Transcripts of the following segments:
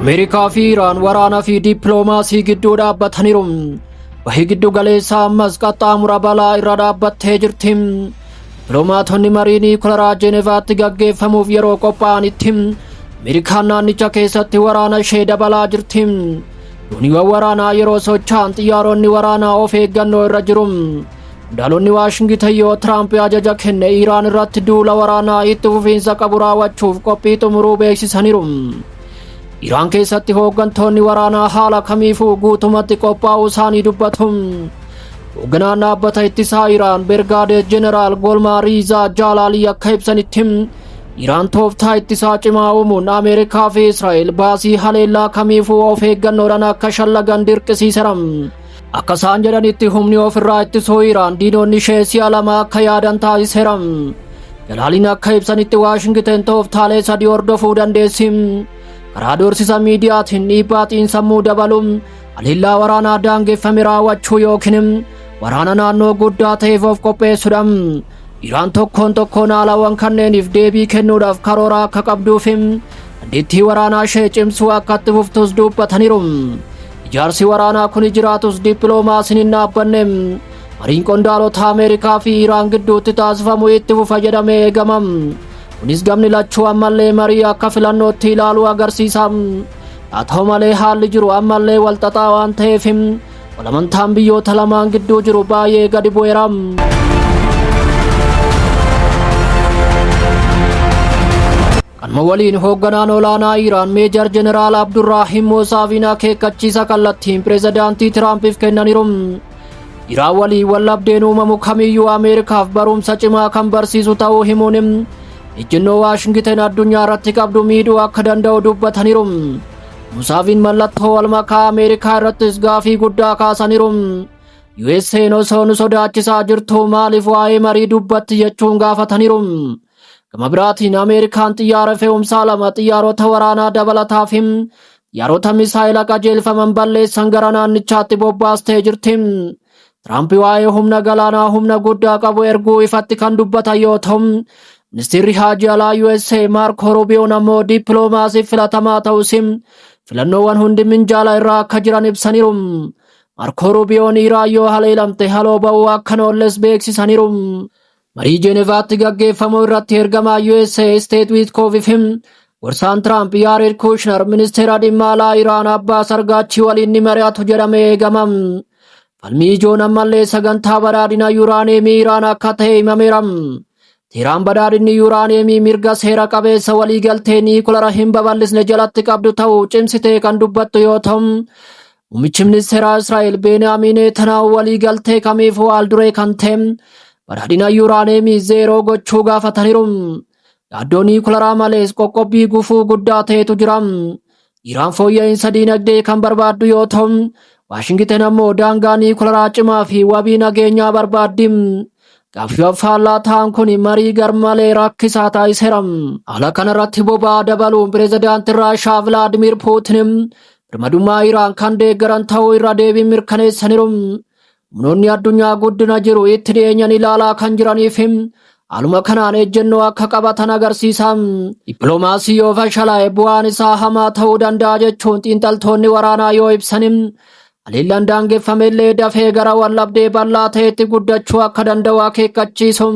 Ameerikaa fi Iraan waraanaa fi dippiloomaasii gidduu dhaabbataniiru. Bahii giddu galeessaa ammas qaxxaamura balaa irra dhaabbattee jirti. Dippiloomaatonni marii niwukilaraa Jeenevaatti gaggeeffamuuf yeroo qophaa'anitti Ameerikaan naannicha keessatti waraana ishee dabalaa jirti. Dooniiwwan waraanaa yeroo socho'an xiyyaaronni waraanaa of eeggannoo irra jiru. Qondaaltonni Waashingtan yoo Tiraamp ajaja kenne Iraan irratti duula waraanaa itti fufiinsa qabu raawwachuuf qophii xumuruu beeksisaniiru. Iraan keessatti hooggantoonni waraanaa haala kamiifuu guutumatti qophaa'uu isaanii dubbatu. Hoogganaan dhaabbata ittisaa Iraan Birgaadeer Jeneraal Golmaa Riizaa Jaalaalii akka ibsanitti Iraan tooftaa ittisaa cimaa uumuun Ameerikaa fi Israa'el baasii haleellaa kamiifuu of eeggannoodhaan akka shallagan dirqisiiseera. Akka isaan jedhanitti humni ofirraa ittisuu Iraan diinonni ishee si'a lama akka yaadan taasiseera. Jalaaliin akka ibsanitti Waashingtan tooftaalee sadii hordofuu dandeessi. Karaa doorsisa miidiyaatiin dhiibbaa xiinsammuu dabaluun haleellaa waraanaa daangeffame raawwachuu yookiin waraana naannoo guddaa ta'eef of qopheessuudha. Iraan tokkoon haalawwan kanneeniif deebii kennuudhaaf karoora akka qabduuf dandeettii waraanaa ishee cimsuu akka itti fuftus dubbataniiru. Ijaarsi waraanaa kun jiraatus dippiloomaasiin hin dhaabbanne. Mariin qondaalota Ameerikaa fi Iraan gidduutti taasifamu itti fufa jedhamee eegama. Kunis gamni lachuu ammallee marii akka filannootti ilaaluu agarsiisa. Haa ta'u malee haalli jiru ammallee walxaxaa waan ta'eef walamantaan biyyoota lamaan gidduu jiru baay'ee gadi bu'eera. Kanuma waliin hoogganaan olaanaa Iraan Meejar Jeneraal Abdurraahim Moosaaviin akeekkachiisa kallattiin pireezidaantii Tiraampiif kennaniiru. Iraan waliin wallabdeen uumamu kamiyyuu Ameerikaaf barumsa cimaa kan barsiisu ta'uu himuun ejjennoo Waashingtan addunyaa irratti qabdu miidhuu akka danda'u dubbataniiru. Moosaaviin mallattoo walmakaa Ameerikaa irrattis gaafii guddaa kaasaniiru. USA'n osoo nu sodaachisaa jirtu maaliif waa'ee marii dubbatti jechuun gaafataniiru. Gama biraatiin Ameerikaan xiyyaara fe'umsaa lama xiyyaarota waraanaa dabalataaf xiyyaarota misaayila qajeelfaman balleessan gara naannichaatti bobbaastee jirti. Tiraamp waa'ee humna galaanaa humna guddaa qabu erguu ifatti kan dubbatan yoo ta'u, Ministeerri Haajii Alaa USA Maarko Ruubiyoon ammoo dippiloomaasiif filatamaa ta'us filannoowwan hundi minjaala irraa akka jiran ibsaniiru. Maarko Ruubiyoon Iraan yoo haleelamte haloo ba'uu akka noolles beeksisaniiru. Marii Jeenevaatti gaggeeffamu irratti ergamaa USA State Witkoff gorsaan Tiraamp Yaared Kushner ministeera dhimma alaa Iraan Abbaas Argaachii waliin ni mari'atu jedhamee eegama. Falmii ijoon ammallee sagantaa badhaadhina yuuraaneemii Iraan akka ta'e himameera. Teheraan badhaadhinni yuuraaneemii mirga seera qabeessa waliigaltee niwukilaraa hin babal'isne jalatti qabdu ta'uu cimsitee kan dubbattu yoo ta'u, muummichi ministeeraa Israa'el Beniyaamin Netanyaahuu waliigaltee kamiifuu al duree kan ta'e badhaadhina yuuraaneemii zeeroo gochuu gaafataniiru. Yaaddoo niwukilaraa malees qoqqobbii gufuu guddaa ta'etu jira. Iraan fooyya'insa diinagdee kan barbaaddu yoo ta'u, Waashingtan ammoo daangaa niwukilaraa cimaa fi wabii nageenyaa barbaaddi. Gaaffii faallaa ta'an kun marii garmalee rakkisaa taasiseera. Haala kanarratti boba'aa dabaluun pireezidaantiin Raashaa Vilaadimiir Puutin birmadummaa Iraan kan deeggaran ta'uu irra deebiin mirkaneessaniiru. Humnoonni addunyaa guddina jiru itti dhiyeenyan ilaalaa kan jiraniif haaluma kanaan ejjennoo akka qabatan agarsiisa. Dippiloomaasii yoo fashalaa'e bu'aan isaa hamaa ta'uu danda'a jechuun xiinxaltoonni waraanaa yoo ibsan haleellaan daangeffame illee dafee gara wallabdee bal'aa ta'etti guddachuu akka danda'u akeekkachiisu.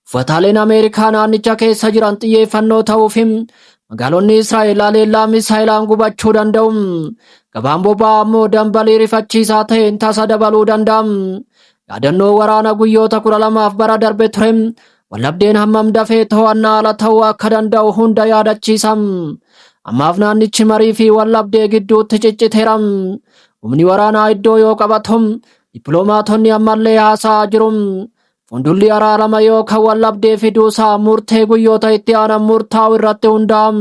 Uffataaleen Ameerikaa naannicha keessa jiran xiyyeeffannoo ta'uuf magaalonni Israa'el haleellaa misaayilaan gubachuu danda'u. Gabaan boba'aa ammoo dambalii rifachiisaa ta'een tasa dabaluu danda'a. Yaadannoo waraana guyyoota 12 bara darbe ture wallabdeen hammam dafee to'annaa ala ta'uu akka danda'u hunda yaadachiisa. Ammaaf naannichi marii fi wallabdee gidduutti cicciteera. Humni waraanaa iddoo yoo qabatu dippiloomaatonni ammallee haasa'aa jiru. Fuuldurri araarama yookaan wallabdee fiduusaa murtee guyyoota itti aanan murtaa'u irratti hundaa'a.